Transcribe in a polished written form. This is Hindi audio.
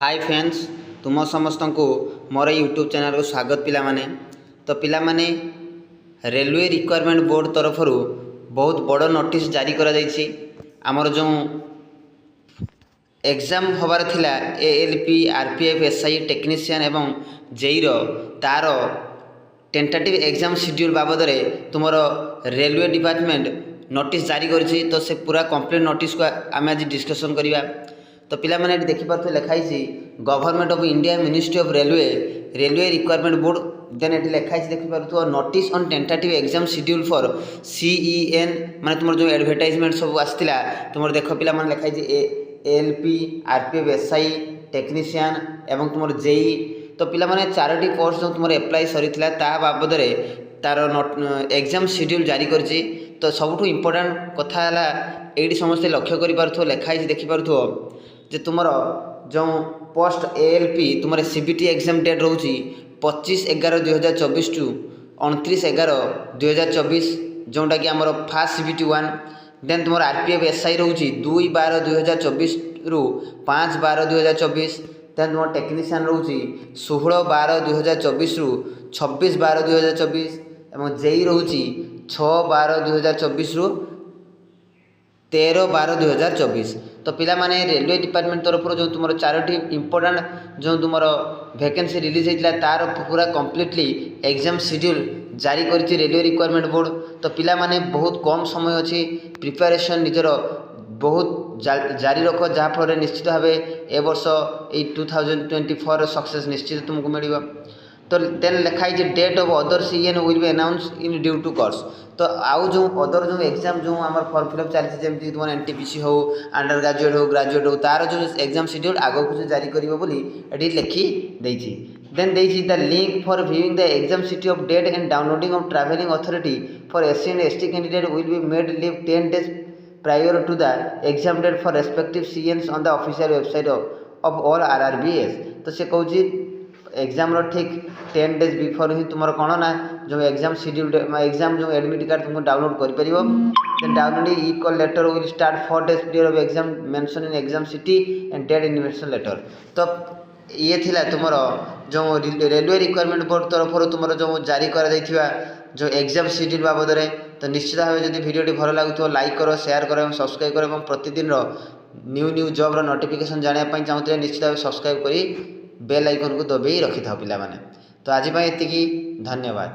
हाय फ्रेंड्स, तुम समस्त को मोर यूट्यूब चैनल को स्वागत पिला माने। तो पिला माने रेलवे रिक्वायरमेंट बोर्ड तरफ बहुत बड़ नोटिस जारी करा जायछि। आमर जो एग्जाम हबार थिला एएलपी आरपीएफ एसआई टेक्नीशियन एवं जेईर तार टेंटेटिव एग्जाम शेड्यूल बाबद तुमर रेलवे डिपार्टमेंट नोटिस जारी करिछि। तो से पूरा कंप्लीट नोटिस को आम आज डिस्कसन करिबा। तो पिला माने देखि पारथु लिखाई government of India ministry of railway requirement board then ये लिखाई देखि पारथु notice on tentative exam schedule for CEN माने तुमर जो एडवर्टाइजमेंट सब आस्तिला तुमर देख पिला माने लिखाई एएलपी आरपीएफ एसआई टेक्नीशियन एवं तुमर जेई। तो पिला माने चारोटी पोस्ट जो तुमर अप्लाई सरीथिला ता बाबद तार एग्जाम शेड्यूल जारी करछि। तो सबुठु इम्पोर्टेंट कथा है ये समस्ते लक्ष्य कर पार्थो लिखाई देखि पार्थो जे तुमर जो पोस्ट एएलपी तुमर सीबीटी एग्जाम डेट रोची 25/11/2024 टू 29/11/2024 जोटा कि आमर फास्ट सीबीटी 1। देन तुमर आरपीएफ एसआई रोची 2/12/2024 रु 5/12/2024। देन तुम टेक्नीशियन रोची 16/12/2024 रु 26/12/2024 एवं जेई रोची 6/12/2024 रु 13/12/2024। तो पिला माने रेलवे डिपार्टमेंट तरफ जो तुम चारोटी इंपोर्टेंट जो तुम वैकेंसी रिलीज होता तार पूरा कम्प्लीटली एग्जाम शेड्यूल जारी करिछि रेलवे रिक्वायरमेंट बोर्ड। तो पिला माने बहुत कम समय अच्छी प्रिपेरेसन निजर बहुत जारी रख जहाँफल निश्चित भाव ए वर्ष 2024 सक्सेस निश्चित तुमको मिल। तो देन लिखाई date of other CN will be announce in due to course. तो आउ जो अदर जो एग्जाम जो आम फॉर्म फिलअप चलती जमी तुम एनटीपीसी हो अंडर ग्रेजुएट हो ग्रेजुएट हो तार जो एग्जाम शेड्यूल आगक जो जारी कर लिखी देछि। देन देछि the link for viewing the exam city of date and downloading of travelling authority for SC and ST candidate will be made live 10 days prior to the exam date for respective CNs on the official website of all RRBS। तो से कहूँ एग्जाम ठीक 10 days बिफोर ही तुम कौन ना जो एग्जाम शेड्यूल एग्जाम जो एडमिट कार्ड तुम डाउनलोड कर पारिबो। Then download equal letter will start 4 days period of exam mention in exam city and date invitation letter. तो ये थिला तुमर जो रेलवे रिक्वायरमेंट बोर्ड तरफ तुम जो जारी करा जाइथिबा जो एग्जाम शेड्यूल बाबद। तो निश्चित भाव जब भिडियोटी भल लगुव लाइक कर शेयर कर और सब्सक्राइब कर और प्रतिदिन न्यू जॉब नोटिफिकेशन जानापी चाहूँ निश्चित भाव सब्सक्राइब कर बेल आइकन को दबाई रखि था पिला माने। तो आज एतिकी धन्यवाद।